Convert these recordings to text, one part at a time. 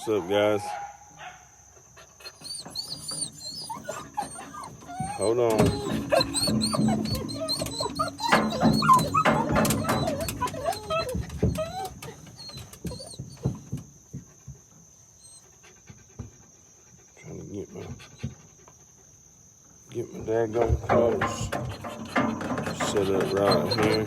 up, guys? Hold on. Trying to get my daggone clothes set up right here.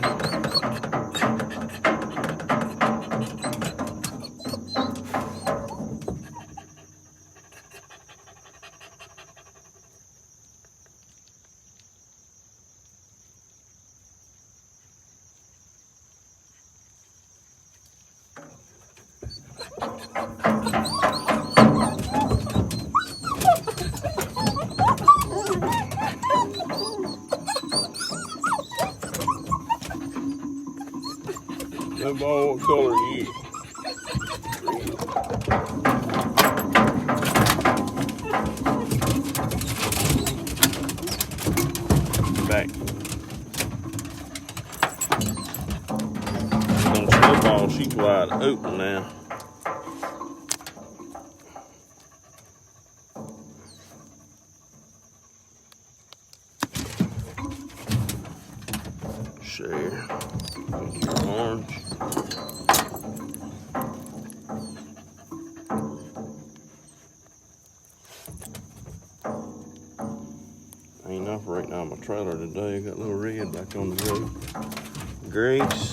Hey, ball, what color are you? Back. Don't snowball, she's wide open now. Share. Put your orange. Ain't operating on my trailer today. I got a little red back on the road. Grease.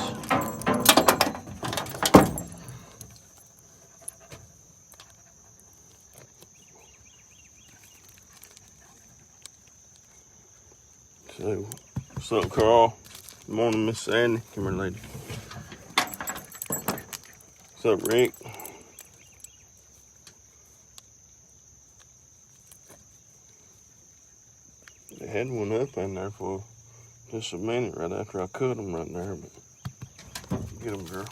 So, what's up, Carl? Good morning, Miss Sandy. Come here, lady. What's up, Rick? They had one up in there for just a minute right after I cut them right there, but get them, girl.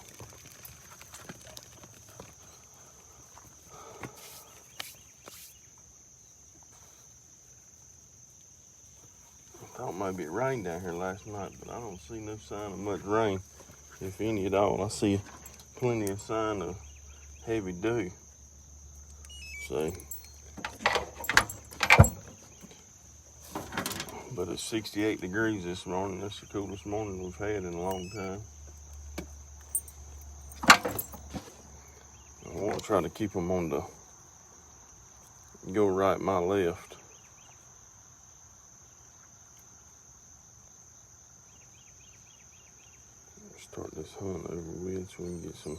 I thought maybe it rained down here last night, but I don't see no sign of much rain, if any at all. I see plenty of sign of heavy dew. So, but it's 68 degrees this morning. That's the coolest morning we've had in a long time. I want to try to keep them on the go right, my left. Start this hunt over with so we can get some.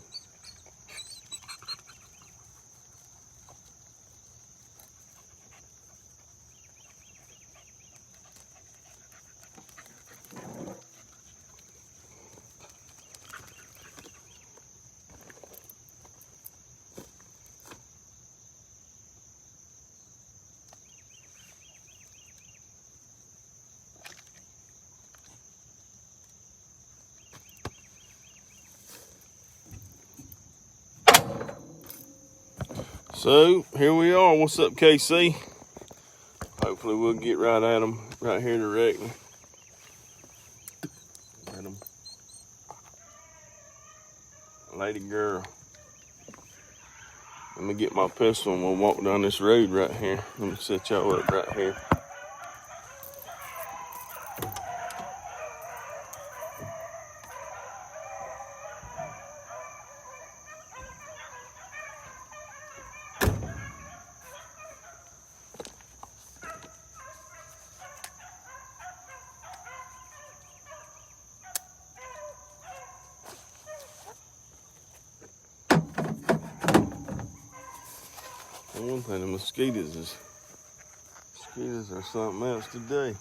So, here we are. What's up, KC? Hopefully we'll get right at them right here directly. At them. Lady girl. Let me get my pistol and we'll walk down this road right here. Let me set y'all up right here. One thing, the mosquitoes are something else today.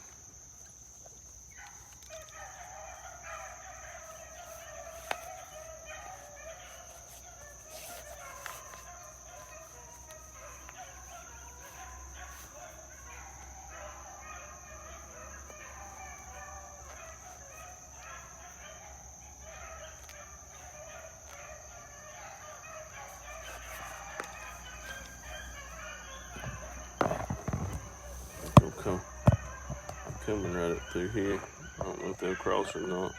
Coming right up through here. I don't know if they'll cross or not.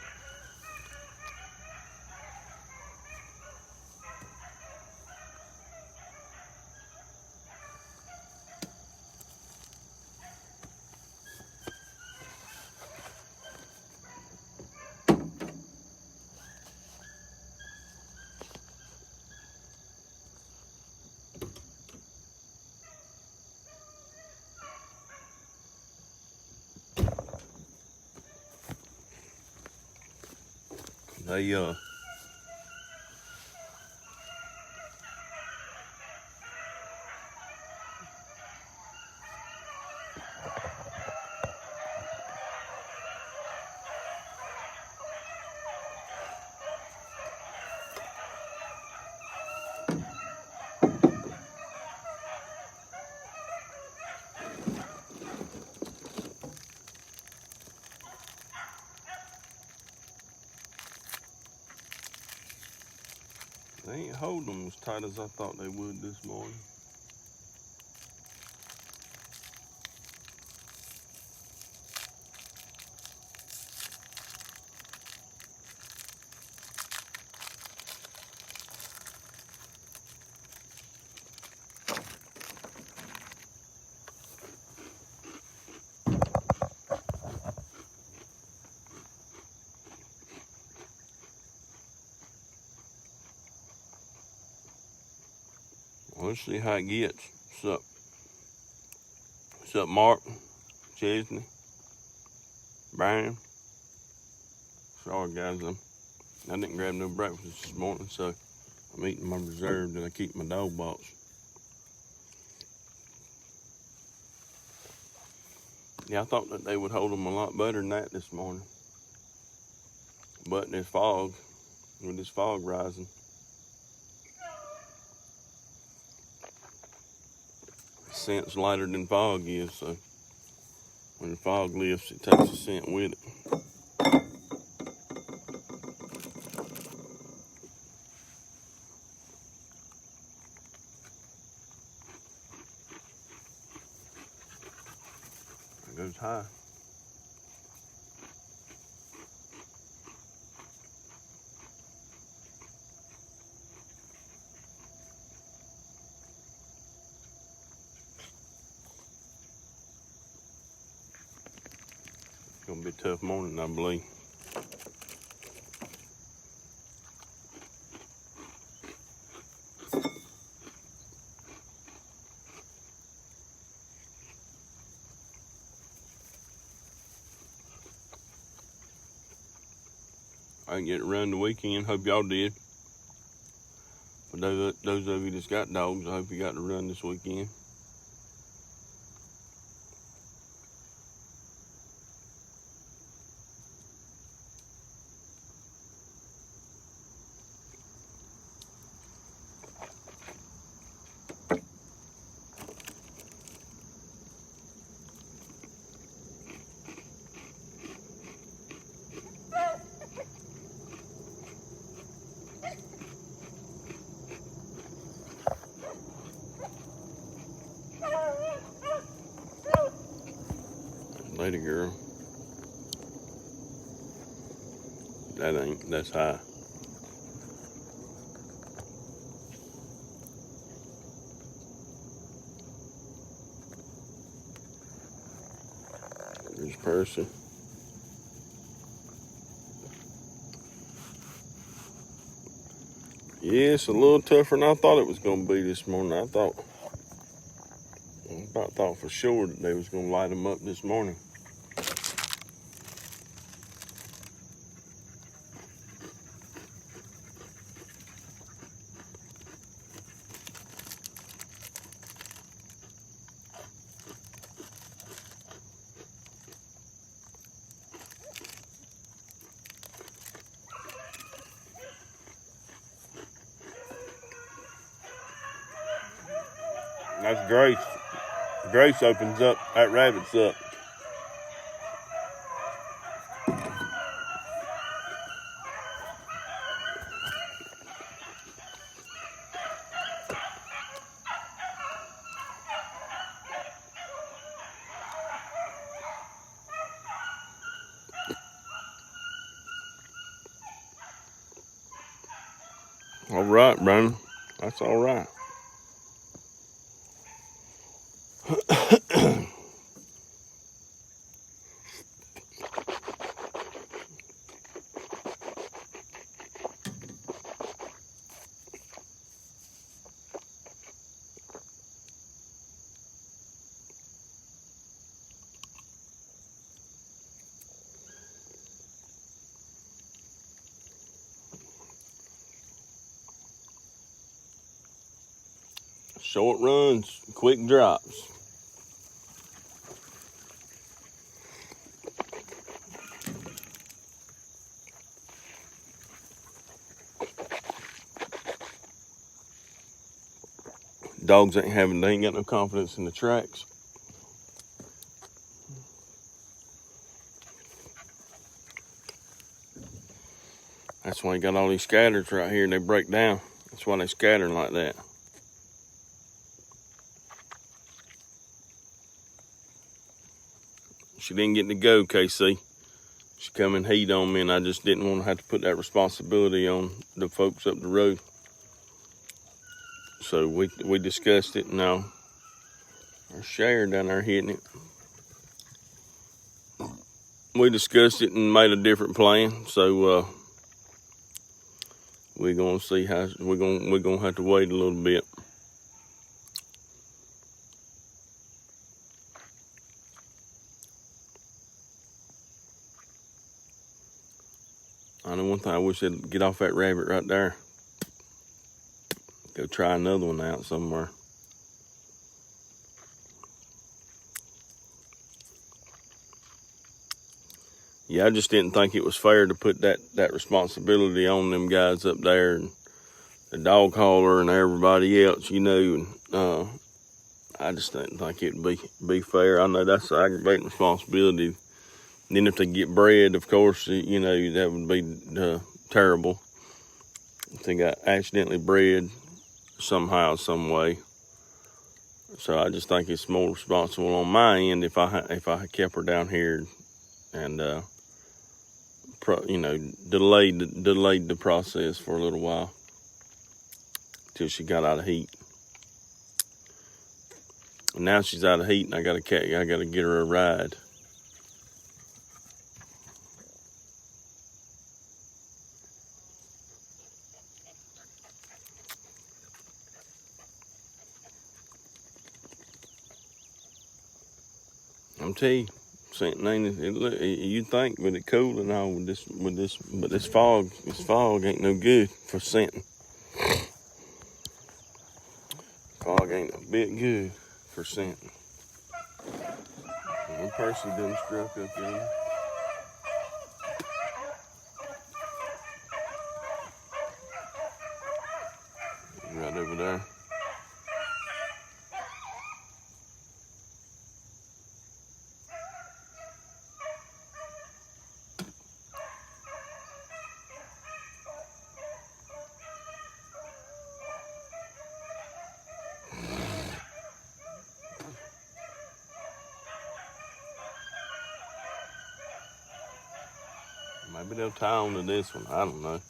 They ain't holding them as tight as I thought they would this morning. Let's see how it gets. What's up, Mark, Chesney, Brian? Sorry, guys, I didn't grab no breakfast this morning, so I'm eating my reserve that I keep in my dog box. Yeah, I thought that they would hold them a lot better than that this morning. But there's fog, with this fog rising. Scent's lighter than fog is, so when the fog lifts, it takes the scent with it. It goes high. It's gonna be a tough morning, I believe. I didn't get to run the weekend. Hope y'all did. For those of you that's got dogs, I hope you got to run this weekend. Lady girl. That's high. There's Percy. Yeah, it's a little tougher than I thought it was gonna be this morning. I thought for sure that they was gonna light them up this morning. That's Grace. Grace opens up. That rabbit's up. All right, Brandon. That's all right. Short runs, quick drops. Dogs they ain't got no confidence in the tracks. That's why you got all these scatters right here and they break down. That's why they scattering like that. She didn't get to go, KC. She come in heat on me and I just didn't want to have to put that responsibility on the folks up the road. So we discussed it. Now our share down there hitting it. We discussed it and made a different plan. So we're gonna see how we're gonna have to wait a little bit. I know one thing I wish they'd get off that rabbit right there. Go try another one out somewhere. Yeah, I just didn't think it was fair to put that responsibility on them guys up there and the dog hauler and everybody else, you know. And I just didn't think it'd be fair. I know that's an aggravating responsibility. And then if they get bred, of course, you know, that would be terrible. If they got accidentally bred somehow, some way. So I just think it's more responsible on my end if I kept her down here and you know, delayed the process for a little while till she got out of heat. And now she's out of heat, and I gotta get her a ride. I'm telling you, scenting you'd think with it cool and all but this fog ain't no good for scenting. Fog ain't a bit good for scenting. One person done struck up in. Right over there. Maybe they'll tie on to this one. I don't know.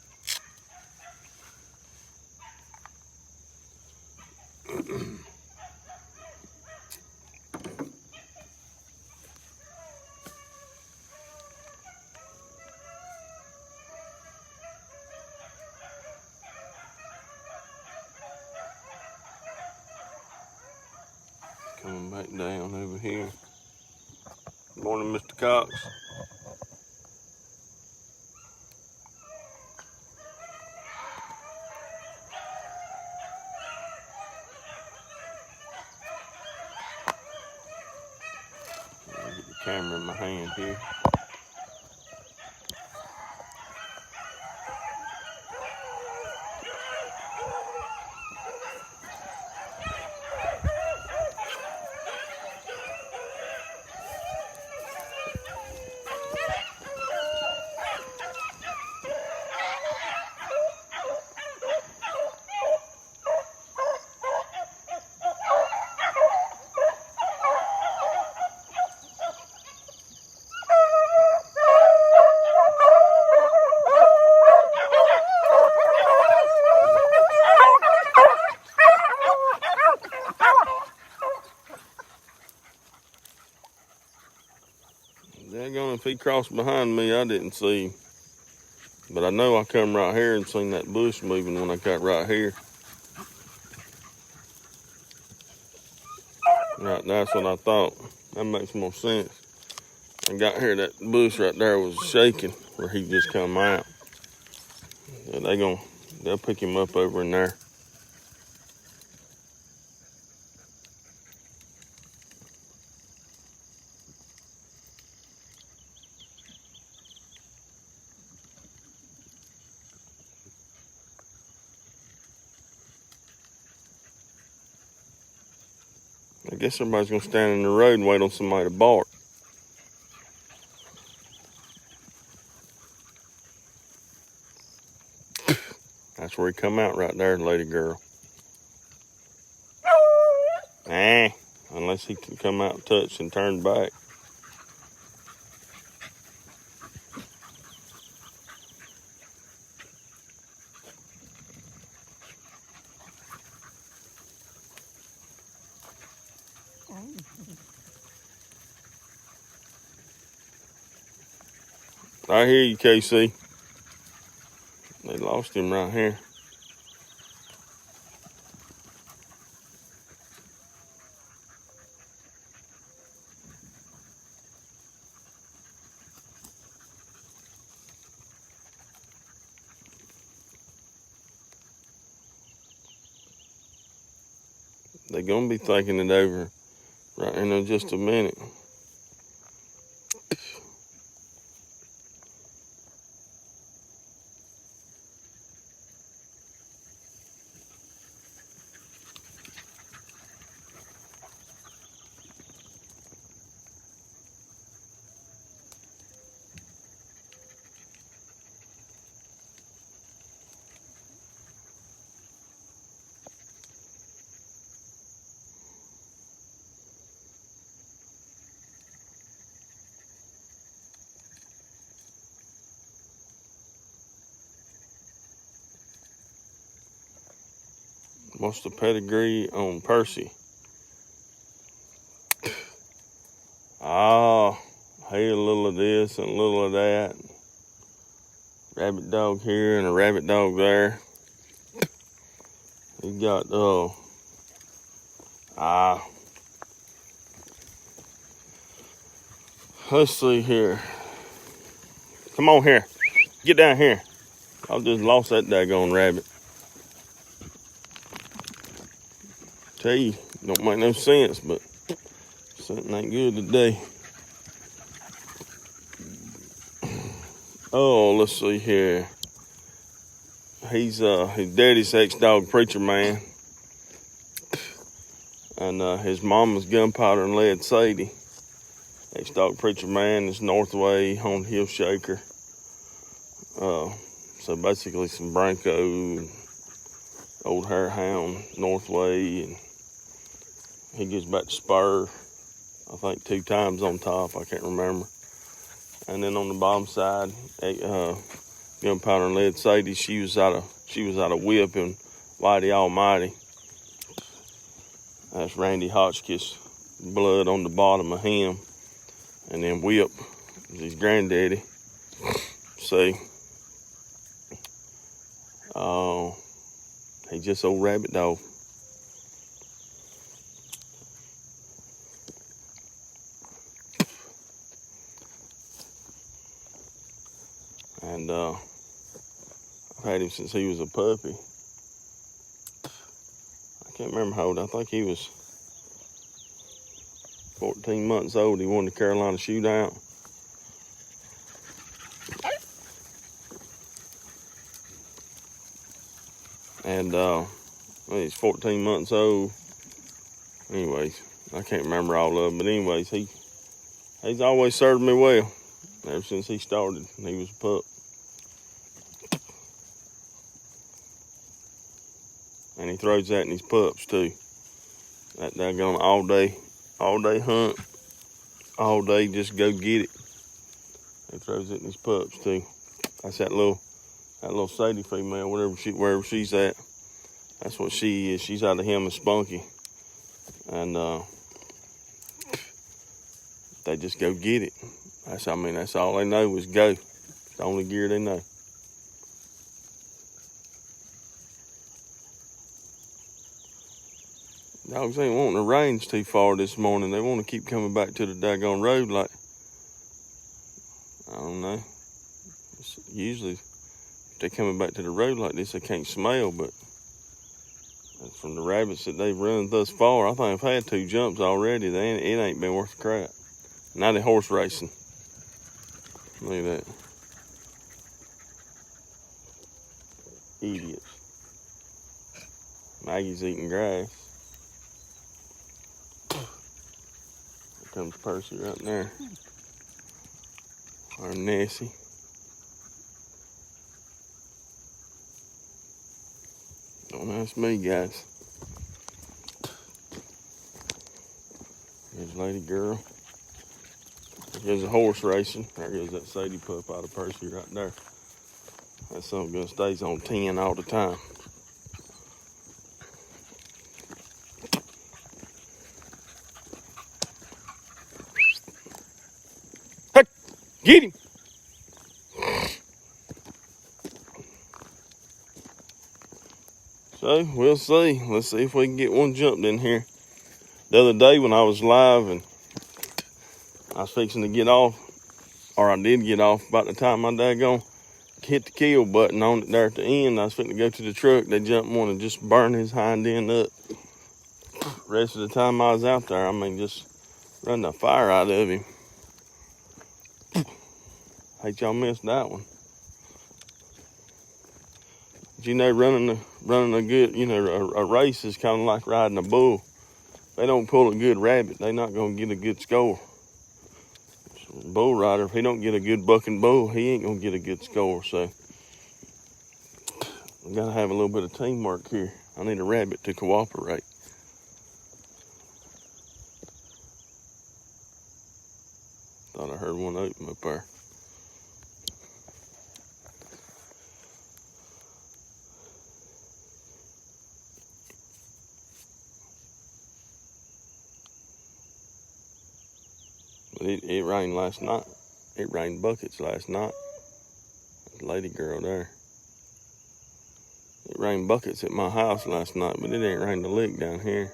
Coming back down over here. Good morning, Mr. Cox. I'll get the camera in my hand here. If he crossed behind me, I didn't see him. But I know I come right here and seen that bush moving when I got right here. Right, that's what I thought. That makes more sense. I got here, that bush right there was shaking where he just come out. So they'll pick him up over in there. I guess everybody's gonna stand in the road and wait on somebody to bark. That's where he come out right there, lady girl. Unless he can come out, touch, and turn back. I hear you, KC. They lost him right here. They're gonna be thinking it over right in just a minute. What's the pedigree on Percy? Hey, a little of this and a little of that. Rabbit dog here and a rabbit dog there. He got, let's see here. Come on here. Get down here. I just lost that daggone rabbit. Tell you, don't make no sense, but something ain't good today. Oh, let's see here. He's his daddy's ex-dog Preacher Man. And his mama's Gunpowder and Lead Sadie. Ex-dog Preacher Man is Northway on Hill Shaker. So basically some Branco, old Harehound, Northway, and he gets back to Spur, I think 2 times on top, I can't remember. And then on the bottom side, Gunpowder and Lead Sadie, she was out of Whip and Whitey Almighty. That's Randy Hotchkiss blood on the bottom of him. And then Whip is his granddaddy. See, he's just old rabbit dog. And I've had him since he was a puppy. I can't remember how old. I think he was 14 months old. He won the Carolina Shootout. And he's 14 months old. Anyways, I can't remember all of them. But anyways, he's always served me well. Ever since he started, he was a pup. And he throws that in his pups too. That daggone all day hunt, all day just go get it. He throws it in his pups too. That's that little Sadie female, wherever she's at. That's what she is. She's out of him and Spunky. And they just go get it. That's all they know is go. It's the only gear they know. Dogs ain't wanting to range too far this morning. They want to keep coming back to the daggone road like, I don't know. Usually, if they're coming back to the road like this, they can't smell, but from the rabbits that they've run thus far, I think I've had 2 jumps already. It ain't been worth the crap. Now they're horse racing. Look at that. Idiots. Maggie's eating grass. Comes Percy right there. Or Nessie. Don't ask me, guys. Here's Lady Girl. There's a horse racing. There goes that Sadie pup out of Percy right there. That something gonna stays on 10 all the time. Hey, get him! So we'll see. Let's see if we can get one jumped in here. The other day when I was live and I was fixing to get off, or I did get off about the time my daggone hit the kill button on it there at the end. I was fixing to go to the truck. They jumped one and just burned his hind end up. Rest of the time I was out there, I mean, just running the fire out of him. Hate y'all missed that one. But you know, running a good, you know, a race is kind of like riding a bull. If they don't pull a good rabbit, they're not gonna get a good score. Bull rider, if he don't get a good bucking bull, he ain't gonna get a good score. So we gotta have a little bit of teamwork here. I need a rabbit to cooperate. Thought I heard one open up there. But it rained last night. It rained buckets last night. Lady Girl there. It rained buckets at my house last night, but it ain't rained a lick down here.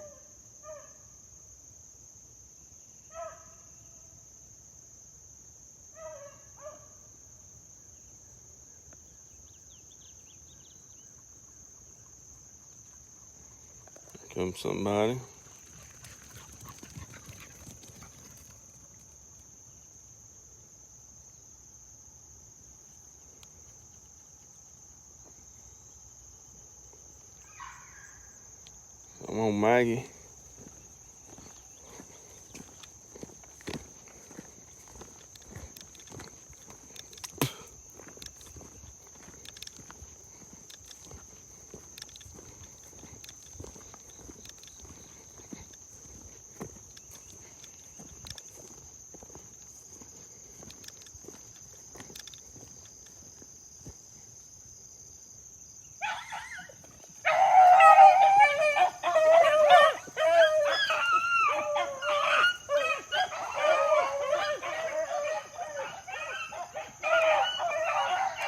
Here comes somebody. Come on, Maggie.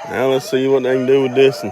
Now let's see what they can do with this one.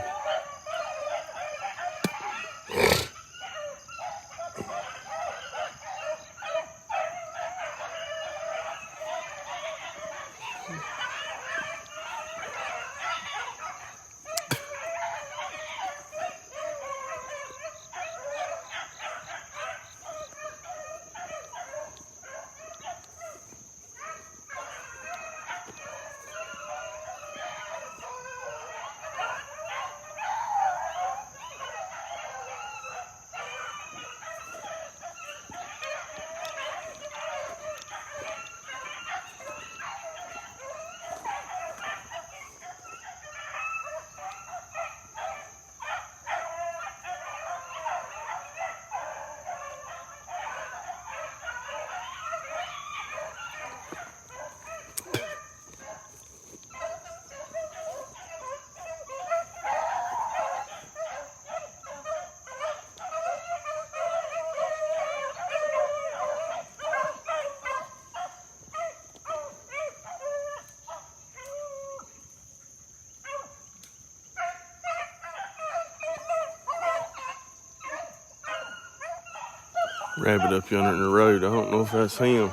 Rabbit up yonder in the road. I don't know if that's him.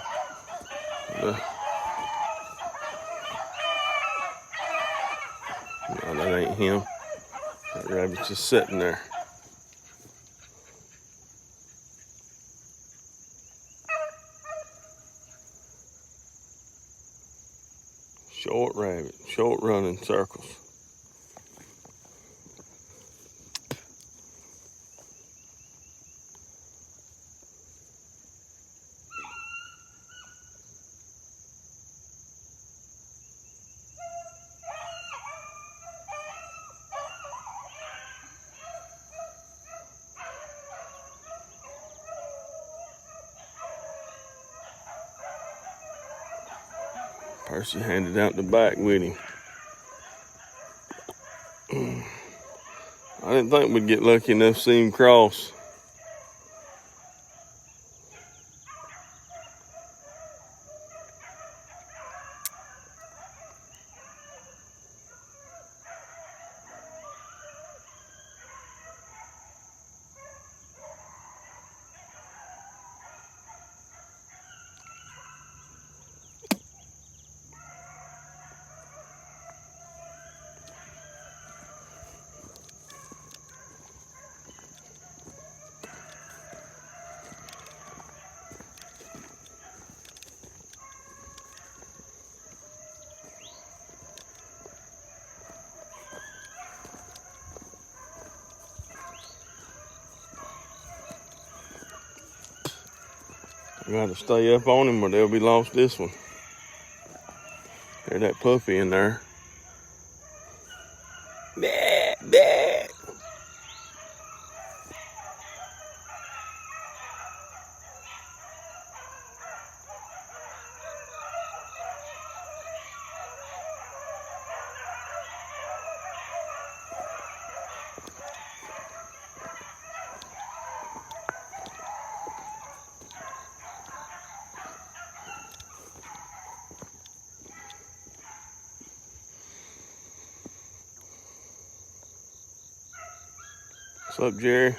But, no, that ain't him. That rabbit's just sitting there. Short rabbit, short running circles. Percy handed out the back with him. I didn't think we'd get lucky enough to see him cross. I gotta stay up on him or they'll be lost this one. There's that puppy in there. Dad. What's up, Jerry?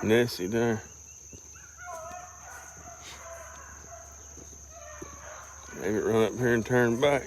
Nessie there. Maybe run up here and turn back.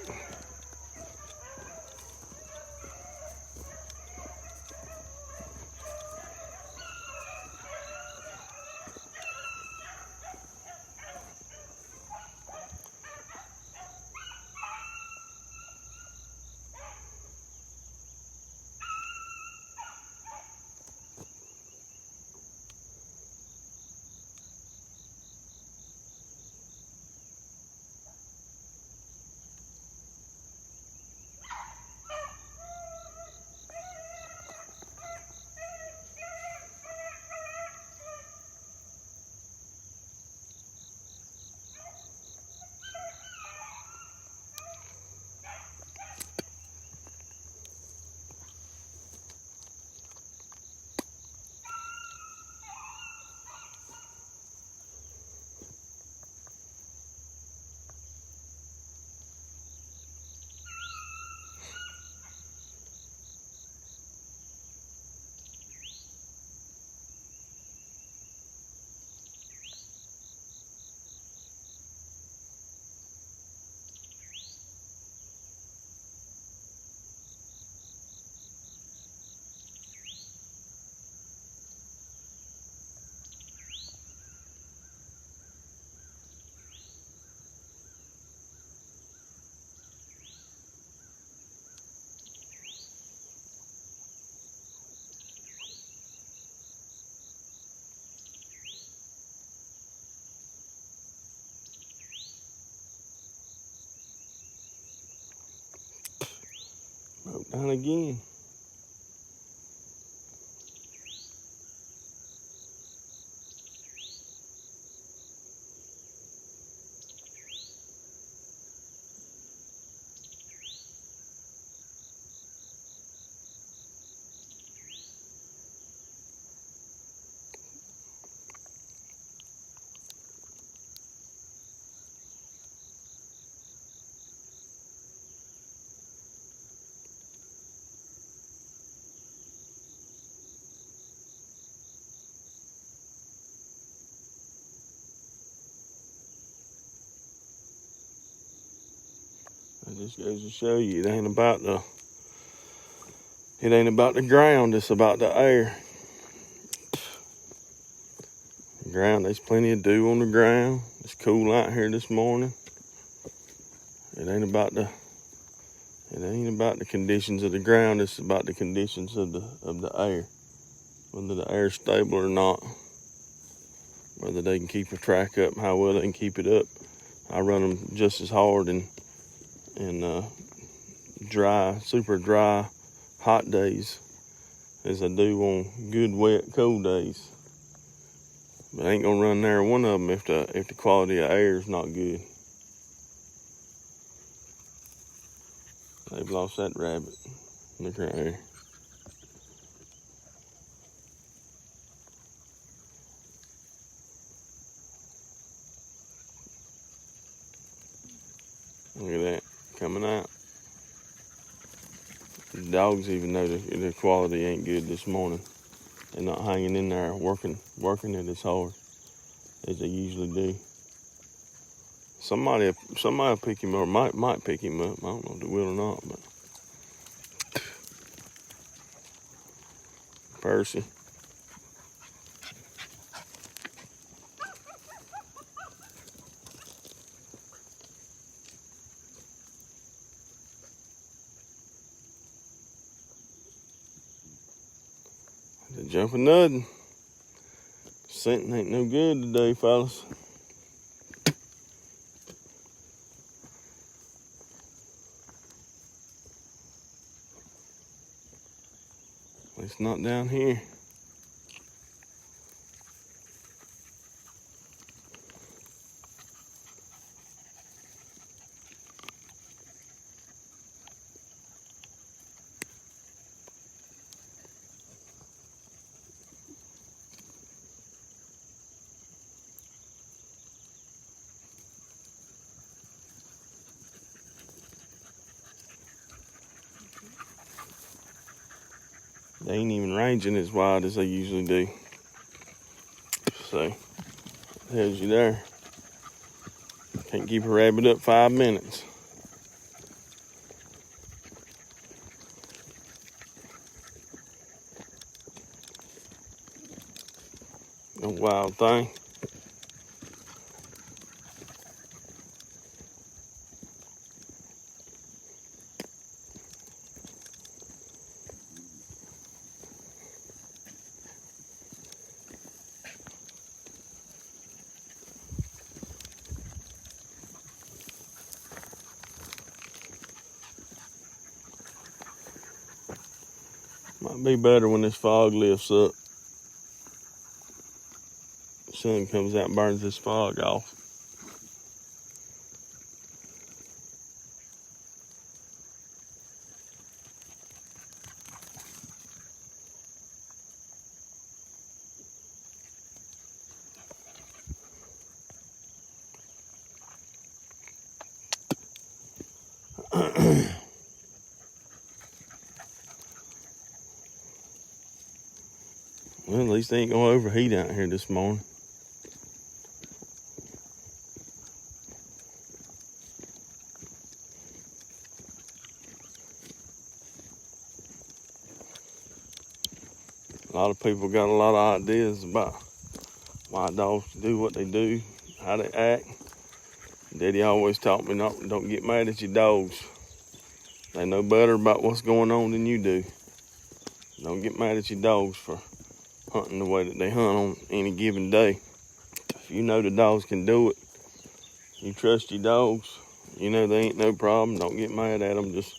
Broke down again. just goes to show you, it ain't about the ground, it's about the air. The ground, there's plenty of dew on the ground. It's cool out here this morning. It ain't about the conditions of the ground, it's about the conditions of the air. Whether the air's stable or not. Whether they can keep a track up, how well they can keep it up. I run them just as hard in dry, super dry, hot days as I do on good, wet, cold days. But I ain't gonna run there one of them if the quality of air is not good. They've lost that rabbit. Look right here. Look at that, coming out. The dogs even know the quality ain't good this morning. They're not hanging in there working it as hard as they usually do. Somebody will pick him up, or might pick him up. I don't know if they will or not, but Percy. The jumping nothing. Scenting ain't no good today, fellas. At least not down here. They ain't even ranging as wide as they usually do. So, tells you there. Can't keep a rabbit up 5 minutes. No wild thing. Might be better when this fog lifts up. The sun comes out and burns this fog off. Well, at least they ain't gonna overheat out here this morning. A lot of people got a lot of ideas about why dogs do what they do, how they act. Daddy always taught me don't get mad at your dogs. They know better about what's going on than you do. Don't get mad at your dogs for hunting the way that they hunt on any given day. If you know the dogs can do it, you trust your dogs, you know they ain't no problem, don't get mad at them, just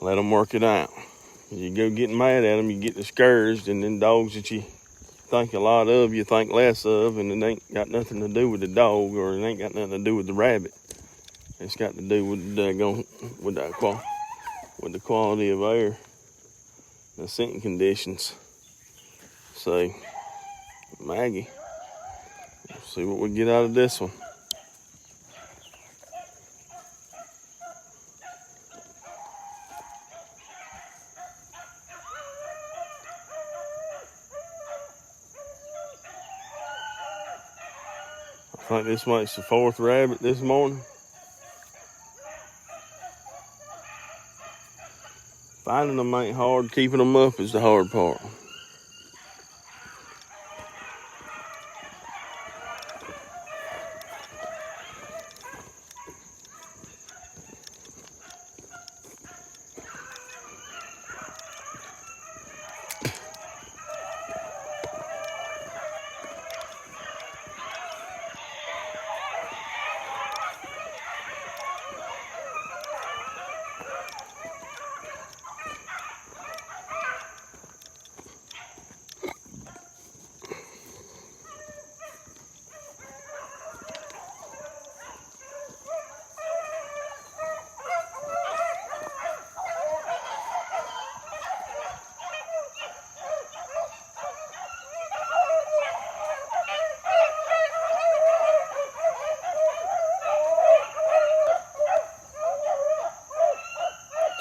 let them work it out. You go getting mad at them, you get discouraged, and then dogs that you think a lot of, you think less of, and it ain't got nothing to do with the dog, or it ain't got nothing to do with the rabbit. It's got to do with the quality of air, the scenting conditions. So, Maggie, let's see what we get out of this one. I think this makes the 4th rabbit this morning. Finding them ain't hard. Keeping them up is the hard part.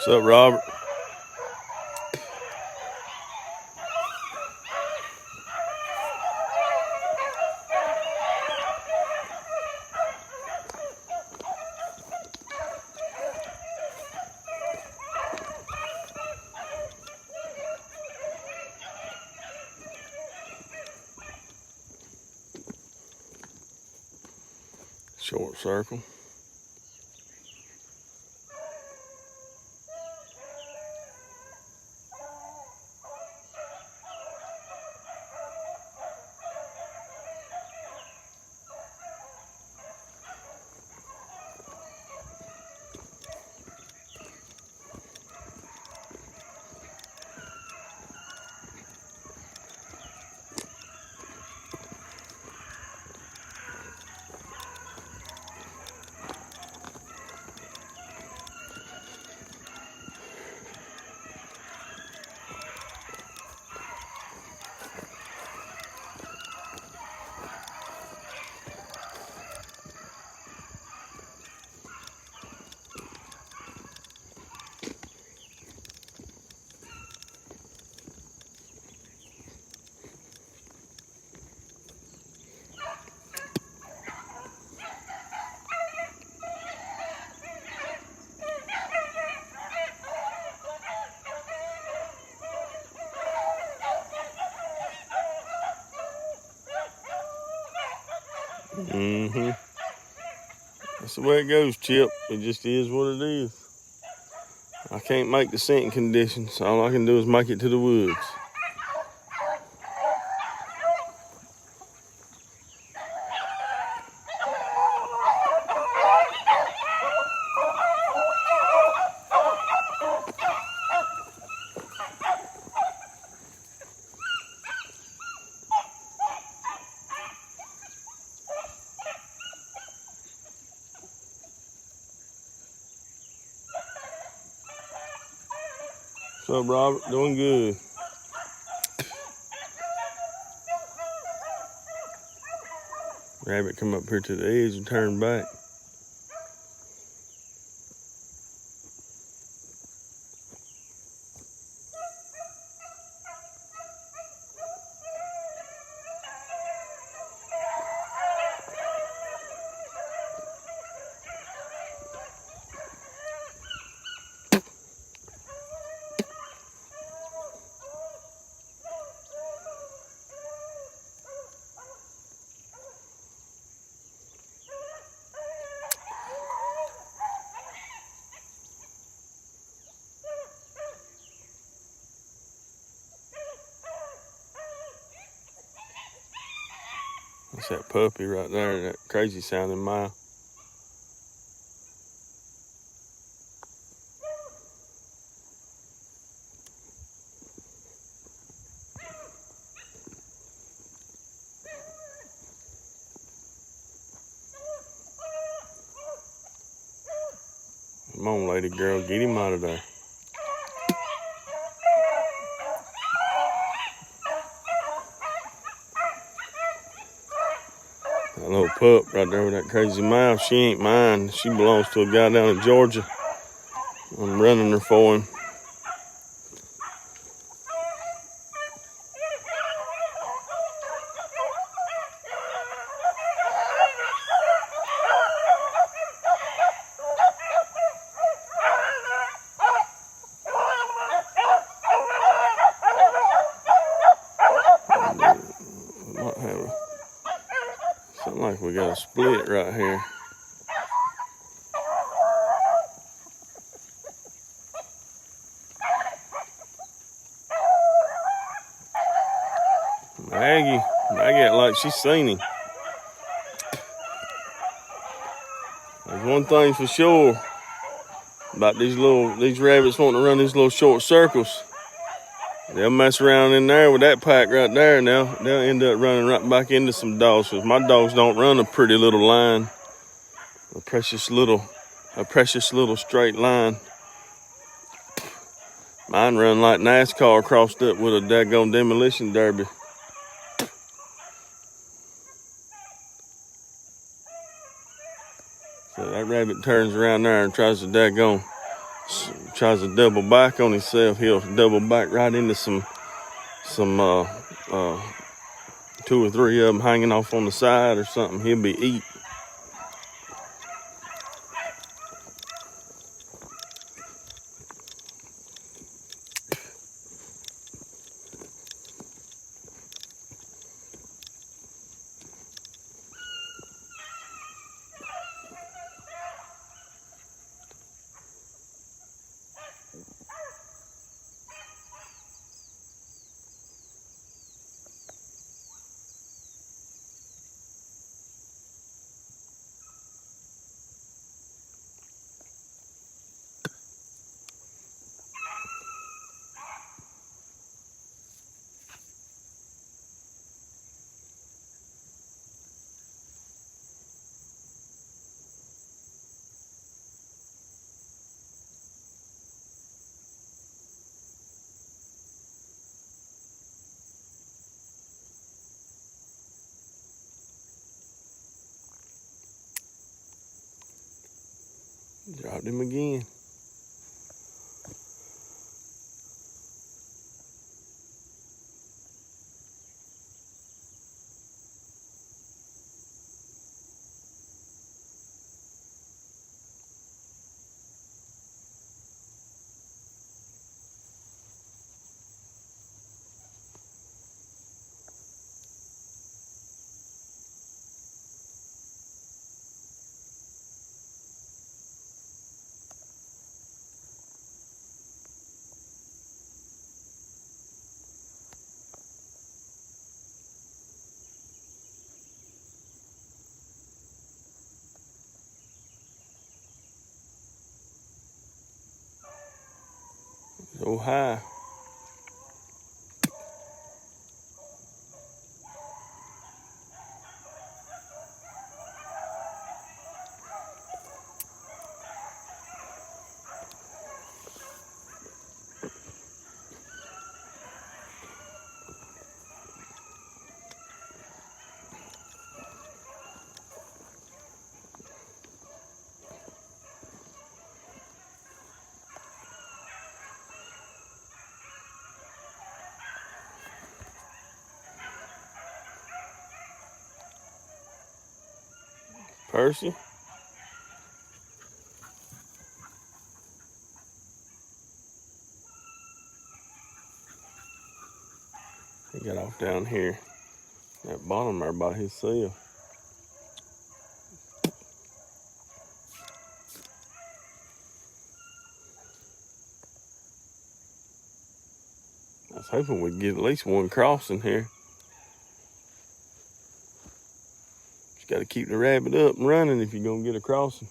What's up, Robert? Short circle. Mm-hmm. That's the way it goes, Chip. It just is what it is. I can't make the scent conditions. All I can do is make it to the woods. What's up, Robert? Doing good. Rabbit come up here to the edge and turn back. That's that puppy right there, that crazy sounding mile. Come on, lady girl, get him out of there. That little pup right there with that crazy mouth, she ain't mine. She belongs to a guy down in Georgia. I'm running her for him. Looks like we got a split right here. Maggie act like she's seen him. There's one thing for sure about these rabbits wanting to run these little short circles. They'll mess around in there with that pack right there, and they'll end up running right back into some dogs. Because my dogs don't run a pretty little line, a precious little straight line. Mine run like NASCAR crossed up with a daggone demolition derby. So that rabbit turns around there and tries to double back on himself. He'll double back right into some 2 or 3 of them hanging off on the side or something. He'll be eat. Dropped him again. So high. Percy. He got off down here. That bottom there by himself. I was hoping we'd get at least one crossing here. Just got to keep the rabbit up and running if you're going to get a crossing.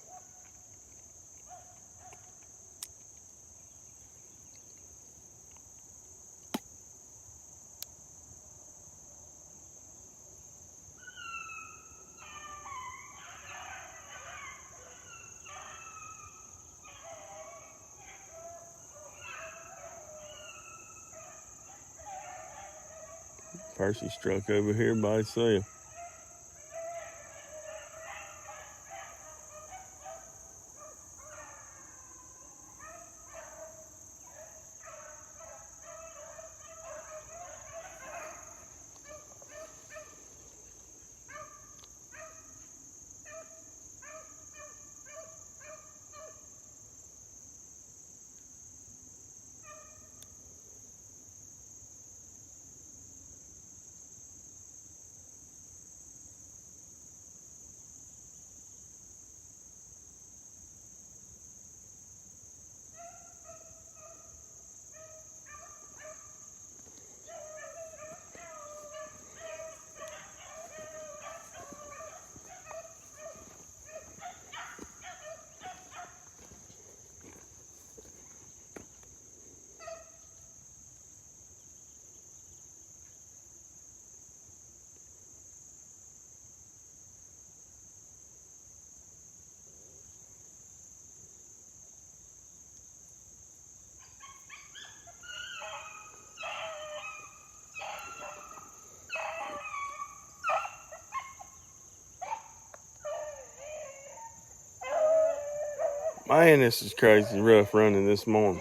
Percy struck over here by himself. Man, this is crazy rough running this morning.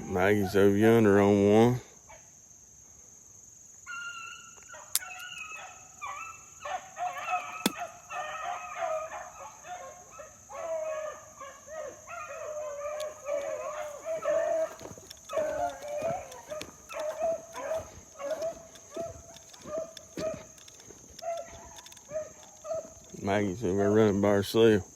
Maggie's over yonder on one. Maggie's over there running by herself.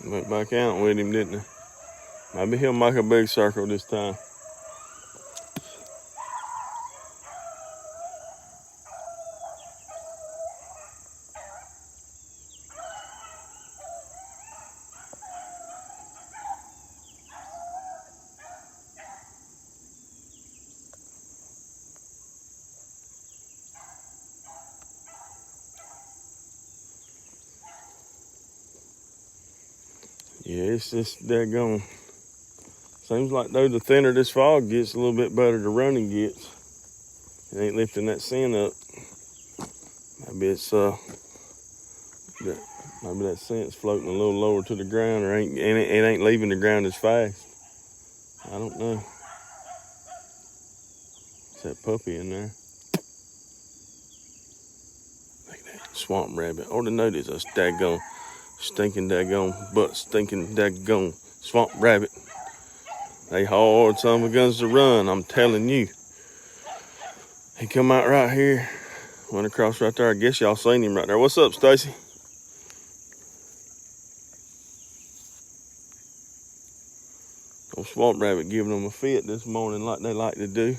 Went back out with him, didn't he? Maybe he'll make a big circle this time. Yeah, it's just daggone. Seems like though the thinner this fog gets, a little bit better the running gets. It ain't lifting that scent up. Maybe it's maybe that scent's floating a little lower to the ground, or it ain't leaving the ground as fast. I don't know. It's that puppy in there. Look at that swamp rabbit. Ought to notice us daggone. Stinking daggone, stinking daggone swamp rabbit. They hard son of a guns to run, I'm telling you. He come out right here, went across right there. I guess y'all seen him right there. What's up, Stacy? Old swamp rabbit giving them a fit this morning like they like to do.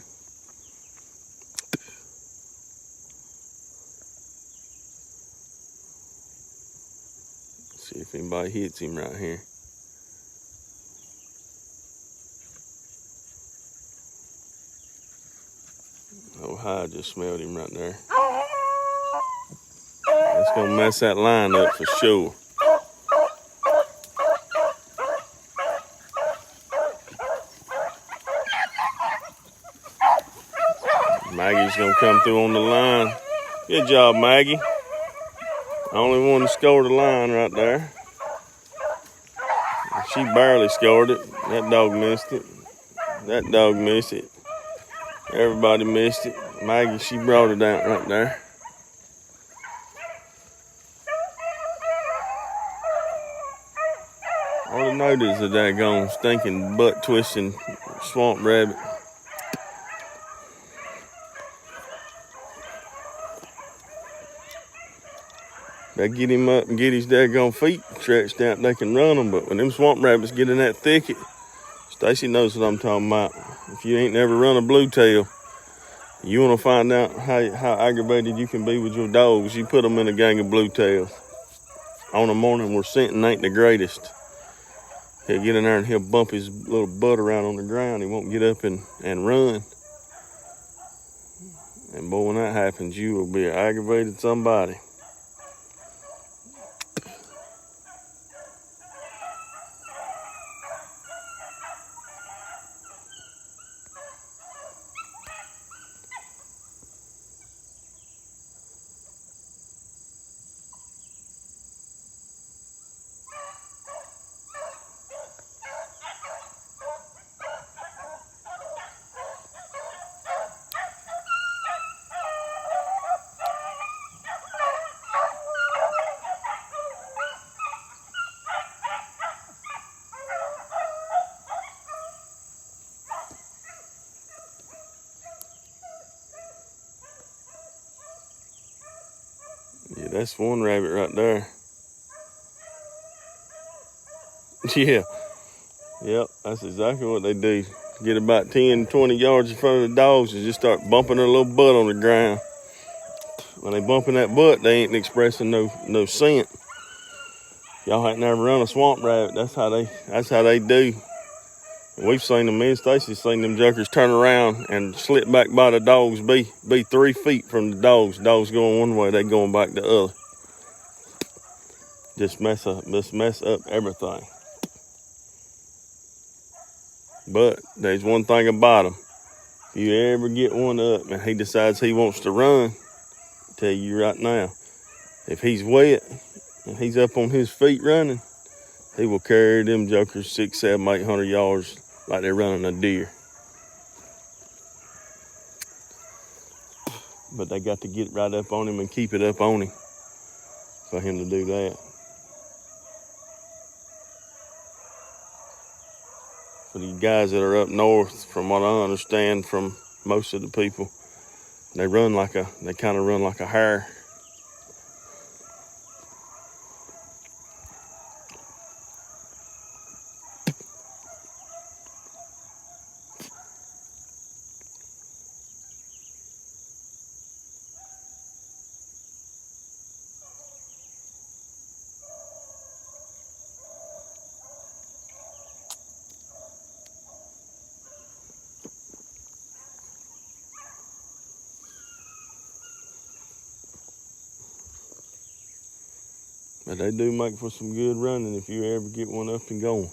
See if anybody hits him right here. Oh, I just smelled him right there. That's gonna mess that line up for sure. Maggie's gonna come through on the line. Good job, Maggie. Only one to score the line right there. She barely scored it. That dog missed it. That dog missed it. Everybody missed it. Maggie, she brought it out right there. All I noticed is a daggone stinking butt twisting swamp rabbit. They get him up and get his daggone feet stretched out, they can run them. But when them swamp rabbits get in that thicket, Stacy knows what I'm talking about. If you ain't never run a blue tail, You want to find out how aggravated you can be with your dogs, you put them in a gang of blue tails. On a morning where scenting ain't the greatest, he'll get in there and he'll bump his little butt around on the ground. He won't get up and run. And boy, when that happens, you will be an aggravated somebody. Yeah, that's one rabbit right there. Yeah. Yep, that's exactly what they do. Get about 10, 20 yards in front of the dogs and just start bumping their little butt on the ground. When they bumping that butt, they ain't expressing no scent. Y'all ain't never run a swamp rabbit. That's how they do. We've seen them, me and Stacy's seen them jokers turn around and slip back by the dogs, be 3 feet from the dogs. Dogs going one way, they going back the other. Just mess up everything. But there's one thing about him. If you ever get one up and he decides he wants to run, I'll tell you right now, if he's wet and he's up on his feet running, he will carry them jokers 600, 700, 800 yards like they're running a deer. But they got to get right up on him and keep it up on him for him to do that. For the guys that are up north, from what I understand from most of the people, they kind of run like a hare. But they do make for some good running if you ever get one up and going.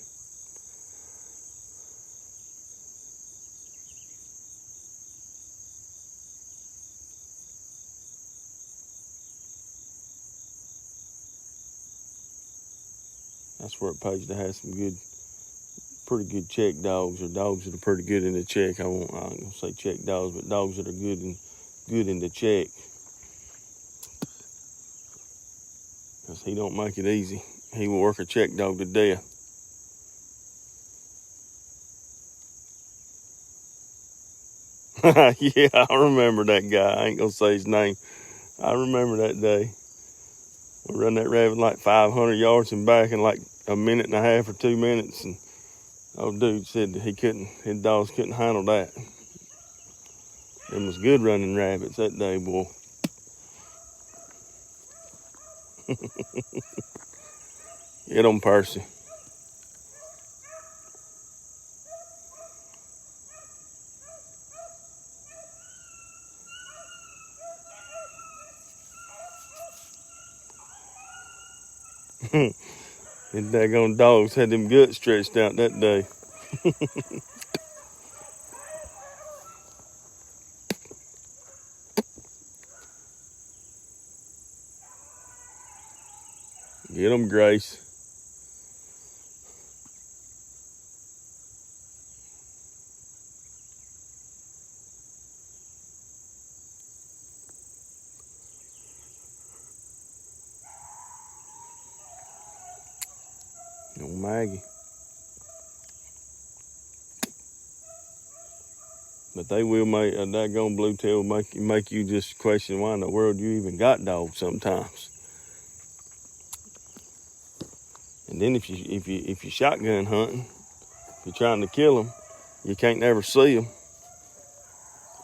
That's where it pays to have some pretty good check dogs, or dogs that are pretty good in the check. I ain't gonna say check dogs, but dogs that are good in the check. Because he don't make it easy. He will work a check dog to death. Yeah, I remember that guy. I ain't gonna say his name. I remember that day. We run that rabbit like 500 yards and back in like a minute and a half or 2 minutes. And old dude said that his dogs couldn't handle that. Them was good running rabbits that day, boy. Get 'em, Percy. Them daggone dogs had them guts stretched out that day. Get 'em, Grace. Oh, Maggie. But they will make a daggone blue tail make you just question why in the world you even got dogs sometimes. And then if you shotgun hunting, if you're trying to kill them, you can't never see them.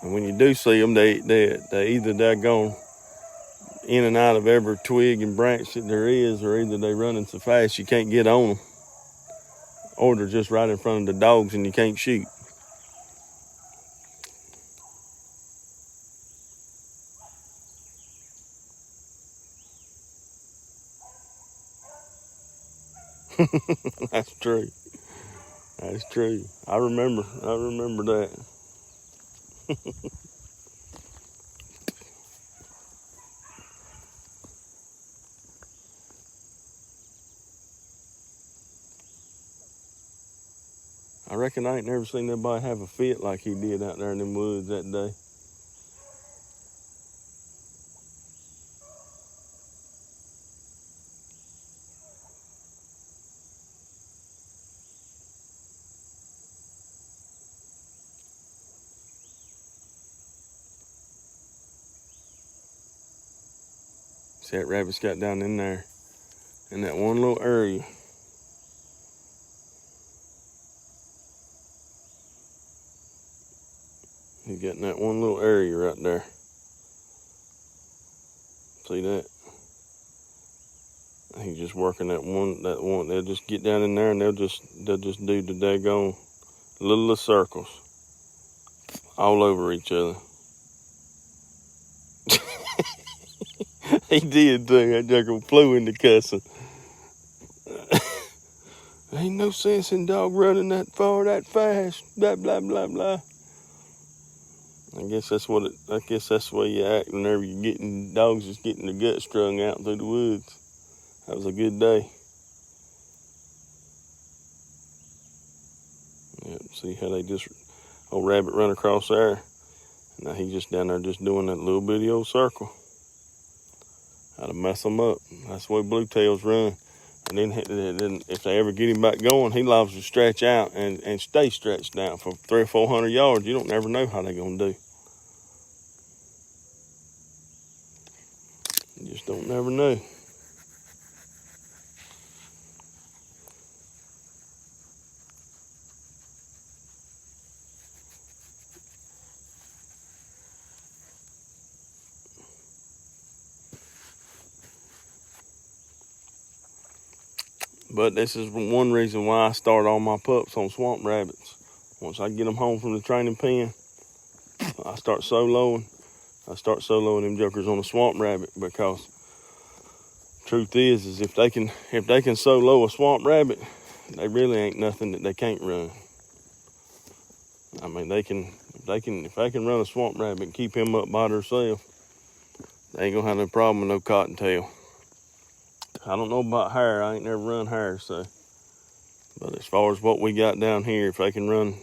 And when you do see them, they either they're going in and out of every twig and branch that there is, or either they're running so fast you can't get on them, or they're just right in front of the dogs and you can't shoot. That's true. That's true. I remember that. I reckon I ain't never seen nobody have a fit like he did out there in them woods that day. See, that rabbit's got down in there in that one little area. He's got in that one little area right there. See that? He's just working that one. They'll just get down in there and they'll just do the daggone little circles all over each other. He did too. That jugger flew into cussing. Ain't no sense in dog running that far, that fast. Blah blah blah blah. I guess that's the way you act whenever you're getting dogs just getting their gut strung out through the woods. That was a good day. Yep, see how they just old rabbit run across there. Now he's just down there just doing that little bitty old circle. How to mess them up. That's the way bluetails run. And then if they ever get him back going, he loves to stretch out and stay stretched out for 300 or 400 yards. You don't never know how they're going to do. You just don't never know. But this is one reason why I start all my pups on swamp rabbits. Once I get them home from the training pen, I start soloing them jokers on a swamp rabbit, because truth is if they can solo a swamp rabbit, they really ain't nothing that they can't run. I mean, if they can run a swamp rabbit and keep him up by themselves, they ain't gonna have no problem with no cottontail. I don't know about hare. I ain't never run hare, so. But as far as what we got down here, if they run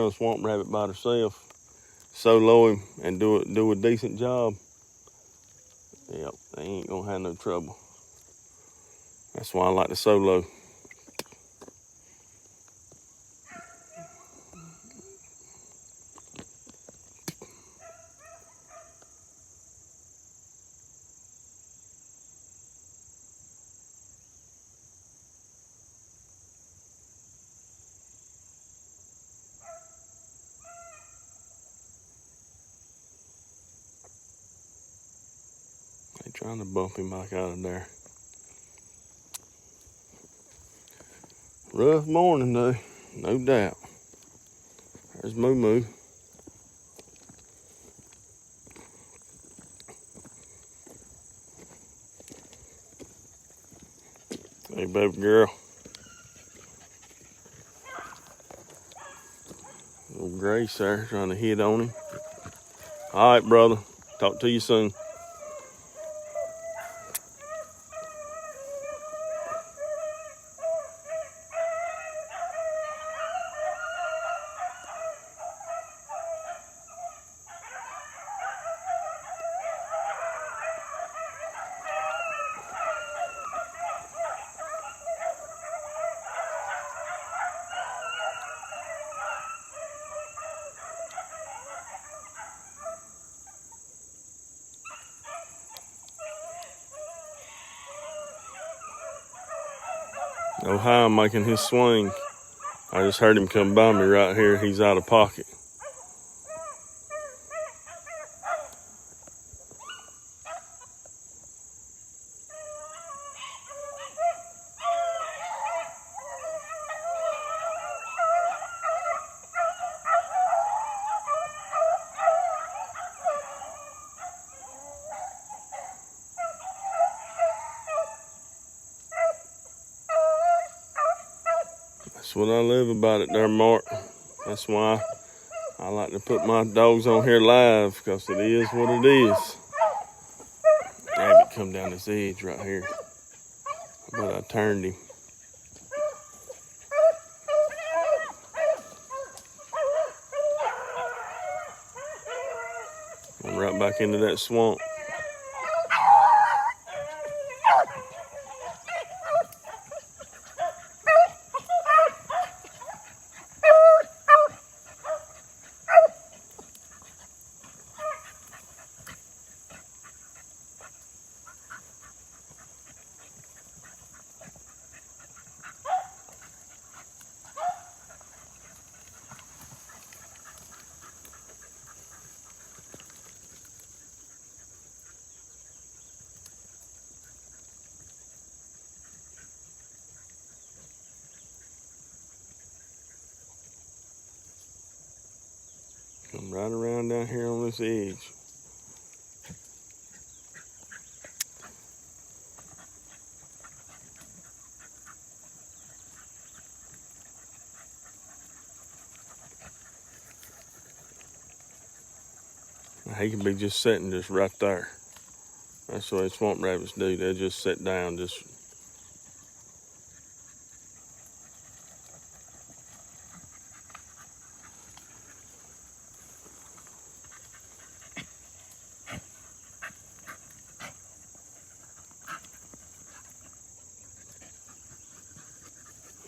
a swamp rabbit by themselves, solo him and do a decent job, yep, they ain't gonna have no trouble. That's why I like to solo. They trying to bump him back out of there. Rough morning though, no doubt. There's Moo Moo. Hey, baby girl. Little Grace there trying to hit on him. All right, brother. Talk to you soon. Oh, hi, I'm making his swing. I just heard him come by me right here. He's out of pocket. That's what I love about it there, Mark. That's why I like to put my dogs on here live, because it is what it is. Rabbit come down this edge right here, but I turned him. I'm right back into that swamp. Come right around down here on this edge. He could be just sitting just right there. That's the way swamp rabbits do. They just sit down, just.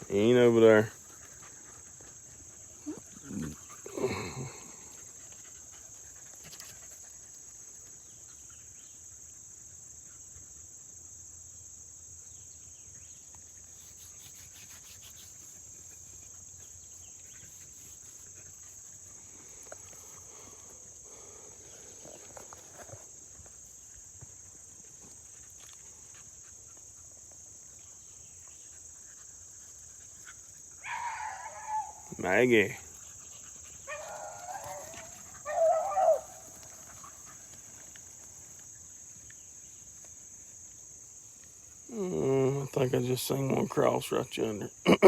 He ain't over there. Maggie. I think I just seen one cross right yonder. At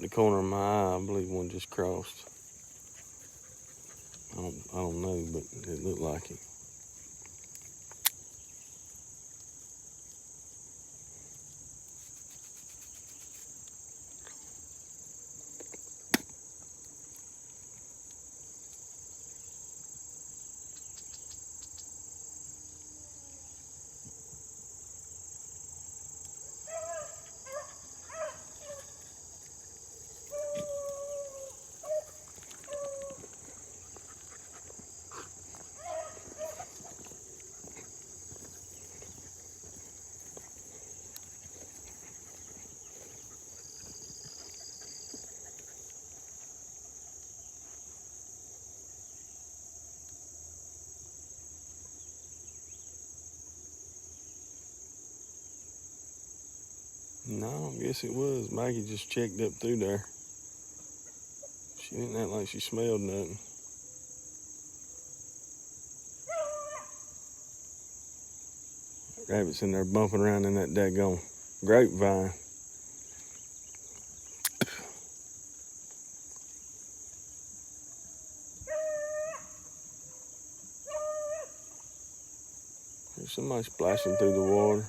the corner of my eye, I believe one just crossed. I don't know, but it looked like it. No, I guess it was. Maggie just checked up through there. She didn't act like she smelled nothing. Rabbit's in there bumping around in that daggone grapevine. There's somebody splashing through the water.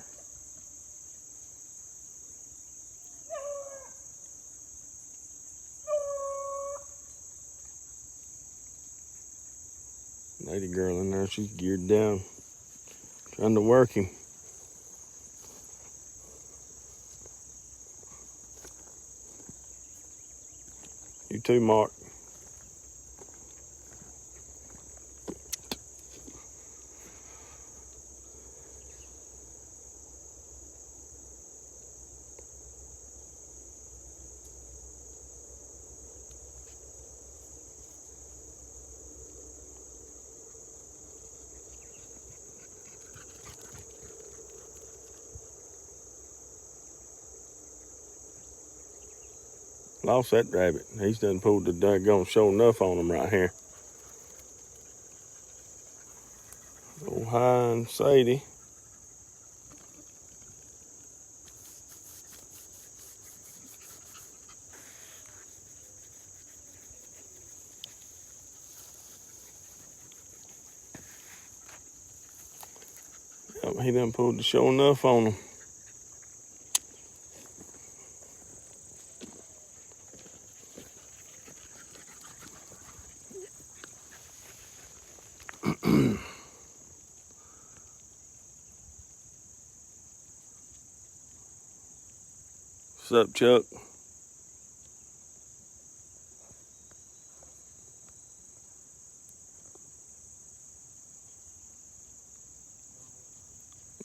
Lady girl in there, she's geared down, trying to work him. You too, Mark. Lost that rabbit. He's done pulled the daggone show enough on him right here. Old High and Sadie. Oh, he done pulled the show enough on him. What's up, Chuck?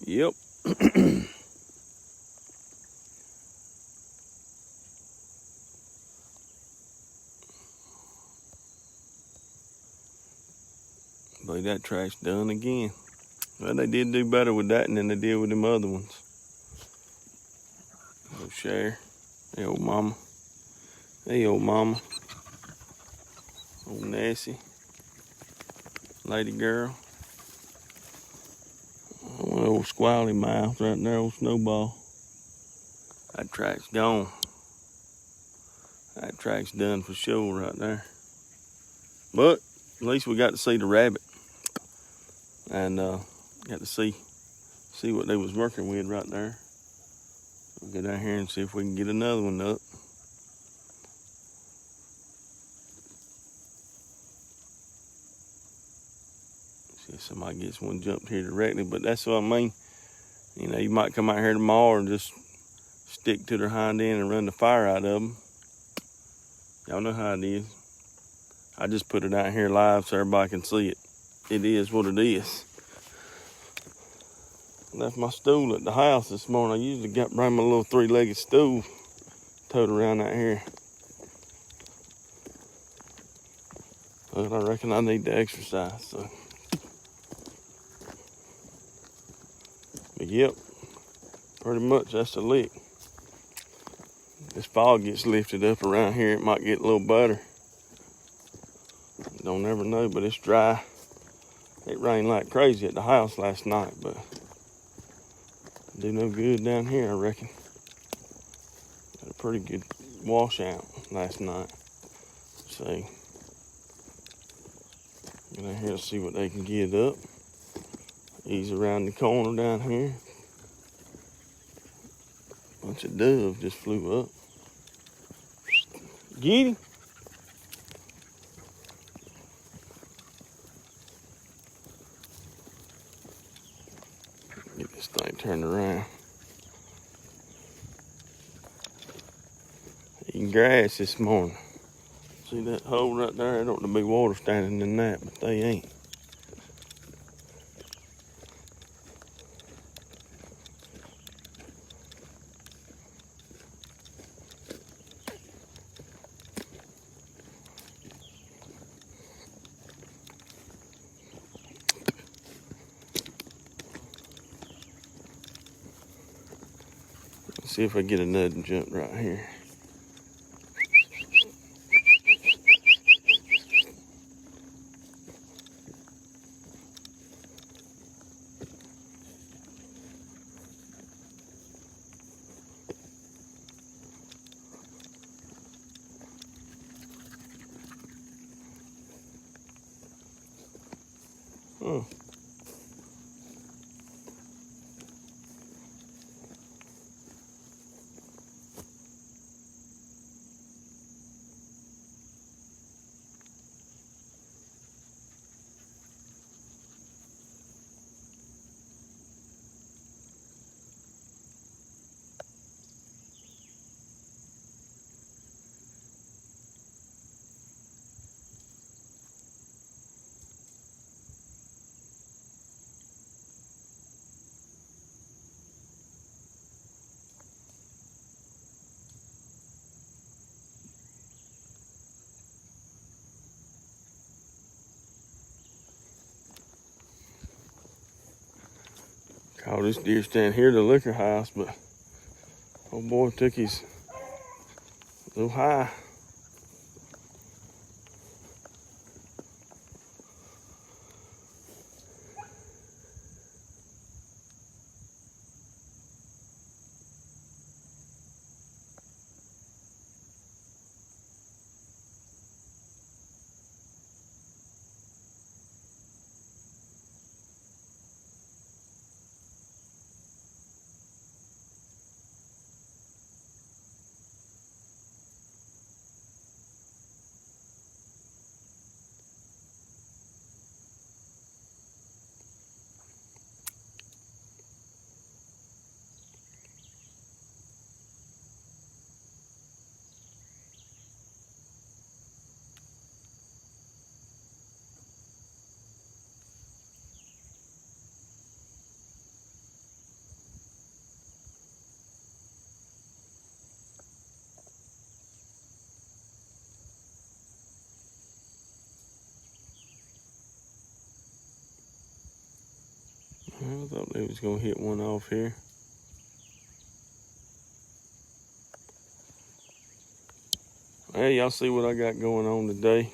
Yep. Boy, that trash done again. Well, they did do better with that than they did with them other ones. Old Cher. Hey, old mama. Hey, old mama. Old Nessie. Lady girl. One old squally mouth right there, old Snowball. That track's gone. That track's done for sure right there. But at least we got to see the rabbit. And got to see what they was working with right there. We'll go down here and see if we can get another one up. See if somebody gets one jumped here directly, but that's what I mean. You know, you might come out here tomorrow and just stick to their hind end and run the fire out of them. Y'all know how it is. I just put it out here live so everybody can see it. It is what it is. Left my stool at the house this morning. I usually bring my little 3-legged stool towed around out here. But I reckon I need to exercise, so. But yep, pretty much that's the lick. This fog gets lifted up around here, it might get a little better. Don't ever know, but it's dry. It rained like crazy at the house last night, but do no good down here, I reckon. Had a pretty good washout last night. So, get down here to see what they can get up. Ease around the corner down here. Bunch of doves just flew up. Get him. Get this thing turned around. Eating grass this morning. See that hole right there? There ought to be water standing in that, but they ain't. Let's see if I get another jump right here. Oh. Call this deer stand here the liquor house, but oh boy took his little high. I thought they was gonna hit one off here. Hey, y'all see what I got going on today?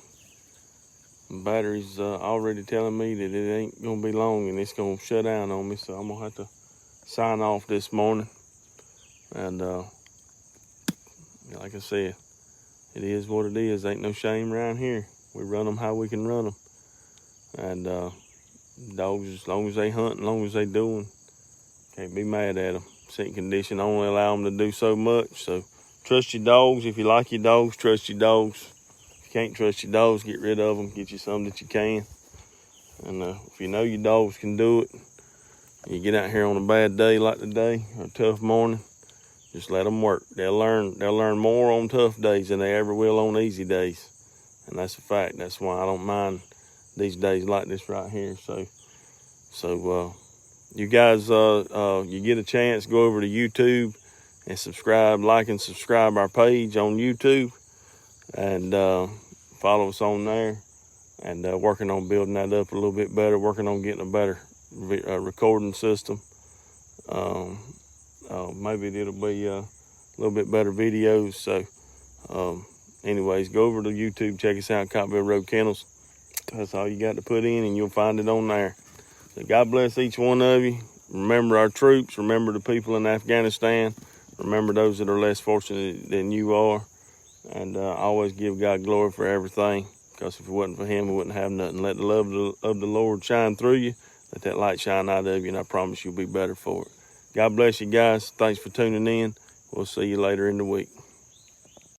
The battery's already telling me that it ain't gonna be long and it's gonna shut down on me, so I'm gonna have to sign off this morning. And like I said, it is what it is. Ain't no shame around here. We run them how we can run them. And dogs, as long as they hunt, as long as they doing, can't be mad at them. Scent condition only allow them to do so much. So trust your dogs. If you like your dogs, trust your dogs. If you can't trust your dogs, get rid of them. Get you some that you can. And if you know your dogs can do it, you get out here on a bad day like today, or a tough morning, just let them work. They'll learn more on tough days than they ever will on easy days. And that's a fact. That's why I don't mind these days like this right here. So you guys, you get a chance, go over to YouTube and subscribe, like and subscribe our page on YouTube, and follow us on there. And working on building that up a little bit better, working on getting a better recording system. Maybe it'll be a little bit better videos. So anyways, go over to YouTube, check us out, Cottonville Road Kennels. That's all you got to put in and you'll find it on there. So God bless each one of you. Remember our troops, remember the people in Afghanistan, remember those that are less fortunate than you are, and always give God glory for everything, because if it wasn't for him, we wouldn't have nothing. Let the love of the Lord shine through you. Let that light shine out of you, and I promise you'll be better for it. God bless you guys. Thanks for tuning in. We'll see you later in the week.